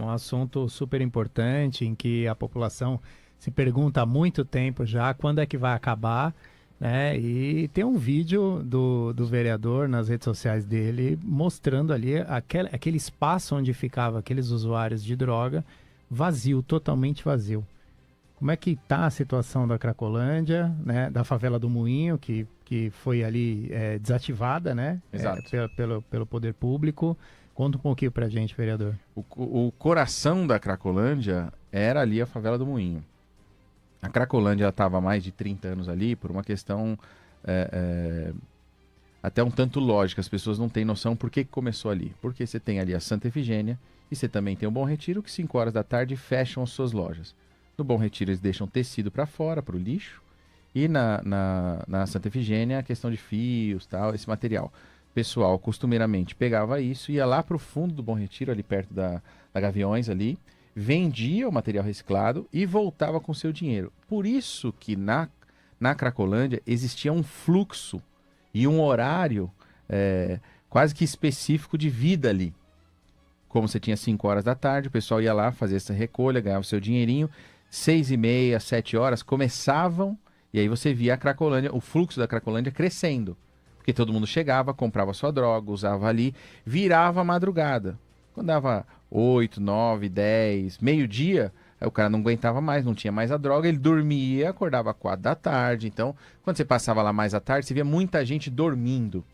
um assunto super importante em que a população se pergunta há muito tempo já quando é que vai acabar, né? E tem um vídeo do vereador nas redes sociais dele mostrando ali aquele espaço onde ficavam aqueles usuários de droga vazio, totalmente vazio. Como é que está a situação da Cracolândia, né? Da favela do Moinho, que foi ali desativada, né? Exato. Pelo poder público. Conta um pouquinho pra gente, vereador. O coração da Cracolândia era ali a favela do Moinho. A Cracolândia estava há mais de 30 anos ali por uma questão até um tanto lógica. As pessoas não têm noção por que começou ali. Porque você tem ali a Santa Efigênia e você também tem o Bom Retiro, que 5 horas da tarde fecham as suas lojas. No Bom Retiro eles deixam tecido para fora, para o lixo. E na Santa Efigênia a questão de fios, tal, esse material. O pessoal costumeiramente pegava isso, ia lá para o fundo do Bom Retiro, ali perto da Gaviões ali, vendia o material reciclado e voltava com seu dinheiro. Por isso que na Cracolândia existia um fluxo e um horário quase que específico de vida ali. Como você tinha 5 horas da tarde, o pessoal ia lá fazer essa recolha, ganhava o seu dinheirinho, 6h30, 7 horas, começavam, e aí você via a Cracolândia, o fluxo da Cracolândia crescendo. Porque todo mundo chegava, comprava sua droga, usava ali, virava a madrugada. Quando dava 8, 9, 10, meio-dia, aí o cara não aguentava mais, não tinha mais a droga, ele dormia, acordava 4 da tarde. Então, quando você passava lá mais à tarde, você via muita gente dormindo,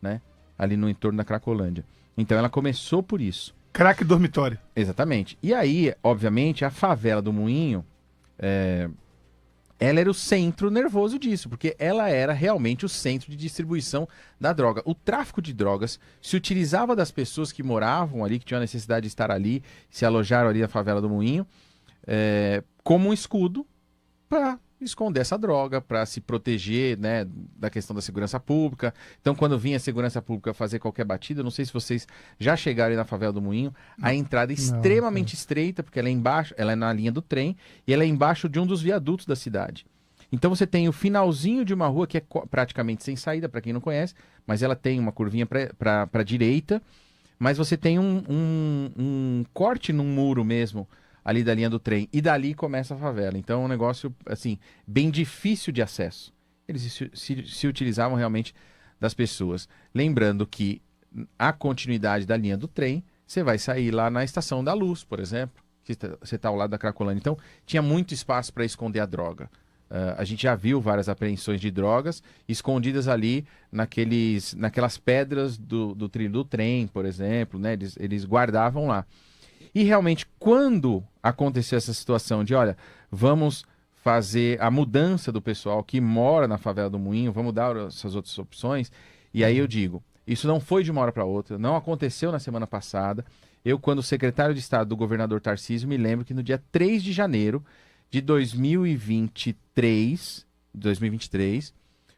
né? Ali no entorno da Cracolândia. Então ela começou por isso. Crack dormitório. Exatamente. E aí, obviamente, a favela do Moinho, ela era o centro nervoso disso, porque ela era realmente o centro de distribuição da droga. O tráfico de drogas se utilizava das pessoas que moravam ali, que tinham a necessidade de estar ali, se alojaram ali na favela do Moinho, como um escudo para esconder essa droga, para se proteger, né, da questão da segurança pública. Então, quando vinha a segurança pública fazer qualquer batida, não sei se vocês já chegaram aí na favela do Moinho, a entrada é extremamente estreita, porque ela é embaixo, ela é na linha do trem, e ela é embaixo de um dos viadutos da cidade. Então você tem o finalzinho de uma rua que é praticamente sem saída, para quem não conhece, mas ela tem uma curvinha para a direita, mas você tem um corte num muro mesmo, ali da linha do trem, e dali começa a favela. Então é um negócio, assim, bem difícil de acesso. Eles se utilizavam realmente das pessoas. Lembrando que a continuidade da linha do trem, você vai sair lá na Estação da Luz, por exemplo, que você está ao lado da Cracolândia. Então tinha muito espaço para esconder a droga. A gente já viu várias apreensões de drogas escondidas ali naquelas pedras do trilho do trem, por exemplo, né? Eles guardavam lá. E realmente, quando aconteceu essa situação de, olha, vamos fazer a mudança do pessoal que mora na favela do Moinho, vamos dar essas outras opções, e aí eu digo, isso não foi de uma hora para outra, não aconteceu na semana passada. Eu, quando secretário de Estado do governador Tarcísio, me lembro que no dia 3 de janeiro de 2023,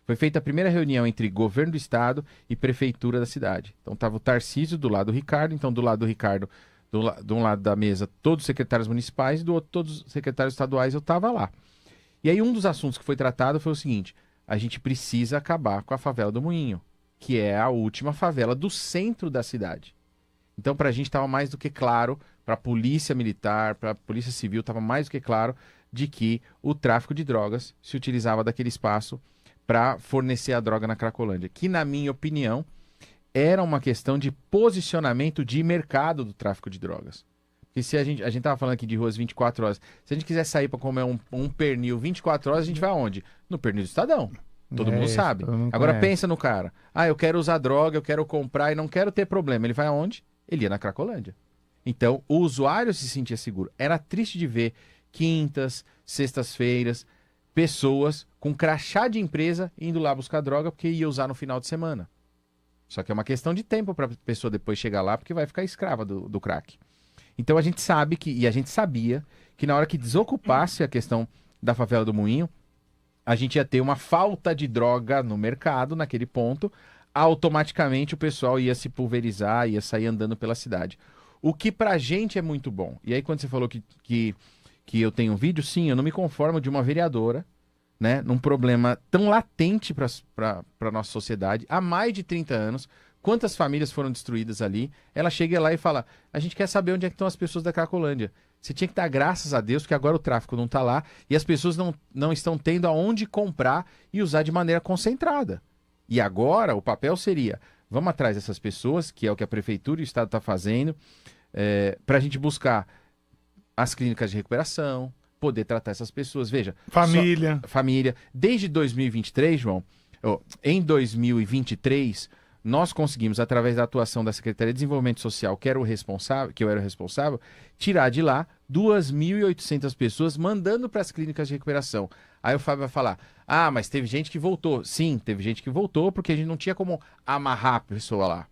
foi feita a primeira reunião entre governo do Estado e prefeitura da cidade. Então estava o Tarcísio do lado do Ricardo, então do lado do Ricardo, de um lado da mesa, todos os secretários municipais, e do outro, todos os secretários estaduais, eu estava lá. E aí um dos assuntos que foi tratado foi o seguinte: a gente precisa acabar com a favela do Moinho, que é a última favela do centro da cidade. Então, para a gente estava mais do que claro, para a polícia militar, para a polícia civil, estava mais do que claro de que o tráfico de drogas se utilizava daquele espaço para fornecer a droga na Cracolândia, que, na minha opinião, era uma questão de posicionamento de mercado do tráfico de drogas. Porque se a gente estava falando aqui de ruas 24 horas, se a gente quiser sair para comer um pernil 24 horas, a gente vai aonde? No pernil do Estadão. Todo mundo sabe. Agora pensa no cara. Eu quero usar droga, eu quero comprar e não quero ter problema. Ele vai aonde? Ele ia na Cracolândia. Então, o usuário se sentia seguro. Era triste de ver quintas, sextas-feiras, pessoas com crachá de empresa indo lá buscar droga porque ia usar no final de semana. Só que é uma questão de tempo para a pessoa depois chegar lá, porque vai ficar escrava do crack. Então a gente sabe e a gente sabia que na hora que desocupasse a questão da favela do Moinho, a gente ia ter uma falta de droga no mercado, naquele ponto, automaticamente o pessoal ia se pulverizar, ia sair andando pela cidade. O que pra gente é muito bom. E aí quando você falou que eu tenho um vídeo, sim, eu não me conformo de uma vereadora, né, num problema tão latente para a nossa sociedade, há mais de 30 anos, quantas famílias foram destruídas ali. Ela chega lá e fala, a gente quer saber onde é que estão as pessoas da Cracolândia. Você tinha que dar graças a Deus, porque agora o tráfico não está lá e as pessoas não estão tendo aonde comprar e usar de maneira concentrada. E agora o papel seria, vamos atrás dessas pessoas, que é o que a Prefeitura e o Estado está fazendo, para a gente buscar as clínicas de recuperação, poder tratar essas pessoas. Veja, família. Desde 2023, João, em 2023, nós conseguimos, através da atuação da Secretaria de Desenvolvimento Social, que eu era o responsável, tirar de lá 2.800 pessoas, mandando para as clínicas de recuperação. Aí o Fábio vai falar, mas teve gente que voltou. Sim, teve gente que voltou, porque a gente não tinha como amarrar a pessoa lá.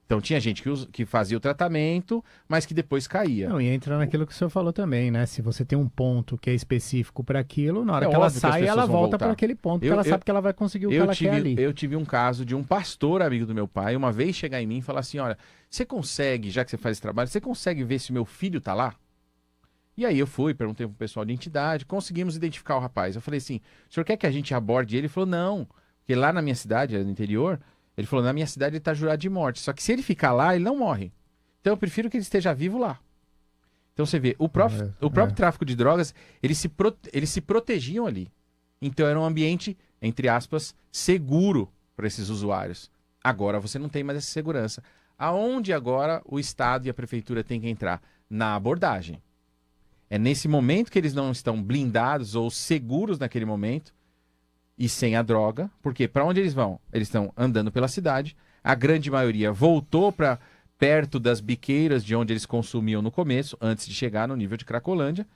Então tinha gente que fazia o tratamento, mas que depois caía. Não, e entra naquilo que o senhor falou também, né? Se você tem um ponto que é específico para aquilo, na hora que ela sai, ela volta para aquele ponto, porque ela sabe que ela vai conseguir o que ela quer ali. Eu tive um caso de um pastor amigo do meu pai, uma vez chegar em mim e falar assim, olha, você consegue, já que você faz esse trabalho, você consegue ver se o meu filho tá lá? E aí eu fui, perguntei pro pessoal de entidade, conseguimos identificar o rapaz. Eu falei assim, o senhor quer que a gente aborde ele? Ele falou, não, porque lá na minha cidade, no interior, ele falou, na minha cidade ele tá jurado de morte, só que se ele ficar lá, ele não morre. Então eu prefiro que ele esteja vivo lá. Então você vê, o próprio tráfico de drogas, eles se protegiam ali. Então era um ambiente, entre aspas, seguro para esses usuários. Agora você não tem mais essa segurança. Aonde agora o Estado e a Prefeitura têm que entrar? Na abordagem. É nesse momento que eles não estão blindados ou seguros naquele momento e sem a droga, porque para onde eles vão? Eles estão andando pela cidade, a grande maioria voltou para perto das biqueiras de onde eles consumiam no começo, antes de chegar no nível de Cracolândia.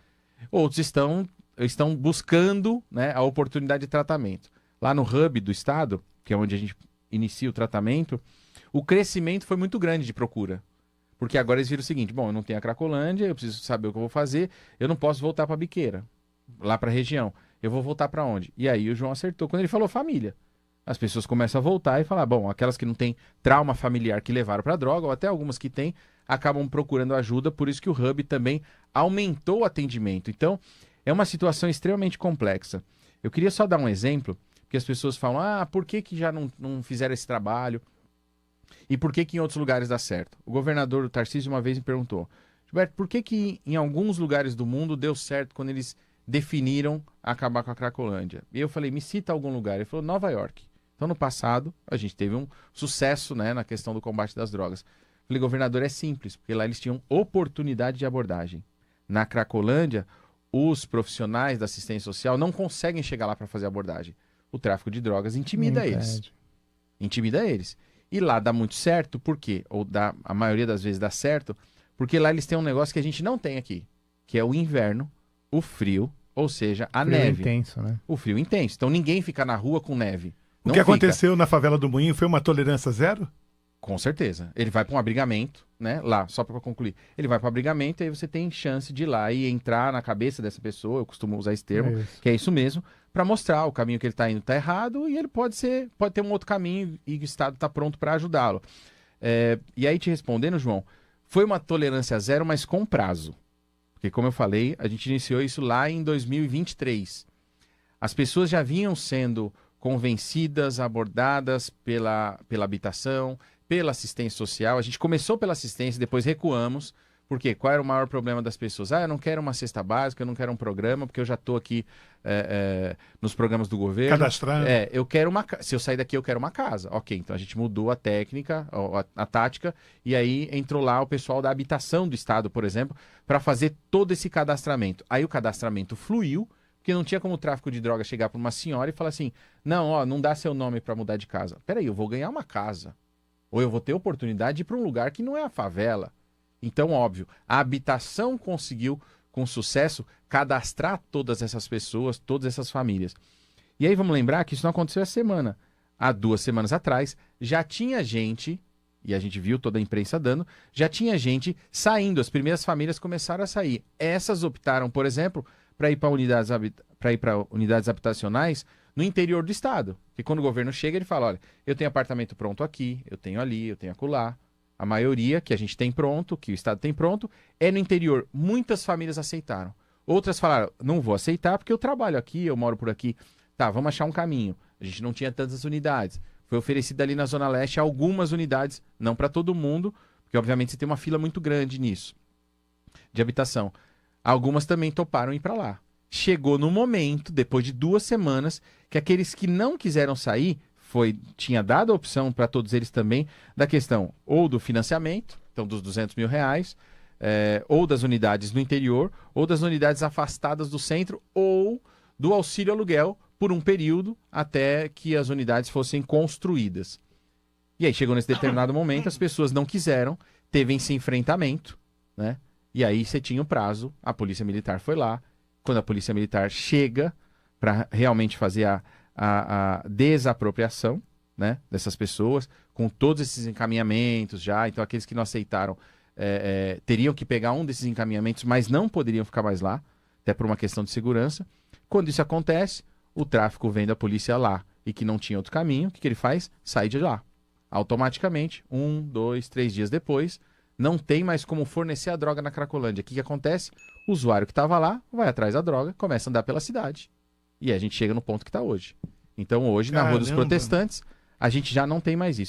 Outros estão buscando, né, a oportunidade de tratamento. Lá no hub do estado, que é onde a gente inicia o tratamento, o crescimento foi muito grande de procura. Porque agora eles viram o seguinte, bom, eu não tenho a Cracolândia, eu preciso saber o que eu vou fazer, eu não posso voltar para a biqueira, lá para a região. Eu vou voltar para onde? E aí o João acertou. Quando ele falou família, as pessoas começam a voltar e falar, bom, aquelas que não têm trauma familiar que levaram para droga, ou até algumas que têm, acabam procurando ajuda, por isso que o Hub também aumentou o atendimento. Então, é uma situação extremamente complexa. Eu queria só dar um exemplo, porque as pessoas falam, por que já não fizeram esse trabalho? E por que em outros lugares dá certo? O governador Tarcísio uma vez me perguntou, Gilberto, por que em alguns lugares do mundo deu certo quando eles definiram acabar com a Cracolândia? E eu falei, me cita algum lugar. Ele falou, Nova York. Então, no passado, a gente teve um sucesso, né, na questão do combate das drogas. Eu falei, governador, é simples, porque lá eles tinham oportunidade de abordagem. Na Cracolândia, os profissionais da assistência social não conseguem chegar lá para fazer abordagem. O tráfico de drogas intimida eles. Intimida eles. E lá dá muito certo, por quê? A maioria das vezes dá certo, porque lá eles têm um negócio que a gente não tem aqui, que é o inverno, o frio, ou seja, a neve. O frio intenso, né? O frio intenso. Então ninguém fica na rua com neve. O que aconteceu na favela do Moinho foi uma tolerância zero? Com certeza. Ele vai para um abrigamento, né? Lá, só para concluir. Ele vai para o abrigamento e aí você tem chance de ir lá e entrar na cabeça dessa pessoa, eu costumo usar esse termo, que é isso mesmo, para mostrar o caminho que ele está indo está errado e ele pode ter um outro caminho e o Estado está pronto para ajudá-lo. E aí te respondendo, João, foi uma tolerância zero, mas com prazo. Porque como eu falei, a gente iniciou isso lá em 2023. As pessoas já vinham sendo convencidas, abordadas pela habitação, pela assistência social. A gente começou pela assistência, depois recuamos. Por quê? Qual era o maior problema das pessoas? Eu não quero uma cesta básica, eu não quero um programa, porque eu já estou aqui nos programas do governo. Cadastrando. Eu quero se eu sair daqui, eu quero uma casa. Ok, então a gente mudou a técnica, a tática, e aí entrou lá o pessoal da habitação do Estado, por exemplo, para fazer todo esse cadastramento. Aí o cadastramento fluiu, porque não tinha como o tráfico de drogas chegar para uma senhora e falar assim, não dá seu nome para mudar de casa. Peraí, eu vou ganhar uma casa. Ou eu vou ter oportunidade de ir para um lugar que não é a favela. Então, óbvio, a habitação conseguiu, com sucesso, cadastrar todas essas pessoas, todas essas famílias. E aí vamos lembrar que isso não aconteceu essa semana. Há 2 semanas atrás, já tinha gente, e a gente viu toda a imprensa dando, já tinha gente saindo, as primeiras famílias começaram a sair. Essas optaram, por exemplo, para ir para unidades habitacionais no interior do estado. Porque quando o governo chega, ele fala, olha, eu tenho apartamento pronto aqui, eu tenho ali, eu tenho acolá. A maioria que a gente tem pronto, que o estado tem pronto, é no interior. Muitas famílias aceitaram. Outras falaram, não vou aceitar porque eu trabalho aqui, eu moro por aqui. Tá, vamos achar um caminho. A gente não tinha tantas unidades. foi oferecida ali na Zona Leste algumas unidades, não para todo mundo, porque obviamente você tem uma fila muito grande nisso, de habitação. Algumas também toparam ir para lá. Chegou no momento, depois de 2 semanas, que aqueles que não quiseram sair, tinha dado a opção para todos eles também, da questão ou do financiamento, então dos R$200 mil, ou das unidades no interior, ou das unidades afastadas do centro, ou do auxílio aluguel por um período até que as unidades fossem construídas. E aí chegou nesse determinado momento, as pessoas não quiseram, teve esse enfrentamento, né? E aí você tinha o prazo, a Polícia Militar foi lá. Quando a Polícia Militar chega para realmente fazer a desapropriação, né, dessas pessoas, com todos esses encaminhamentos já, então aqueles que não aceitaram teriam que pegar um desses encaminhamentos, mas não poderiam ficar mais lá, até por uma questão de segurança. Quando isso acontece, o tráfico vem da polícia lá e que não tinha outro caminho, o que ele faz? Sai de lá. Automaticamente, 1, 2, 3 dias depois, não tem mais como fornecer a droga na Cracolândia. O que acontece? O usuário que estava lá vai atrás da droga, começa a andar pela cidade. E a gente chega no ponto que está hoje. Então hoje, na Rua dos Protestantes, a gente já não tem mais isso.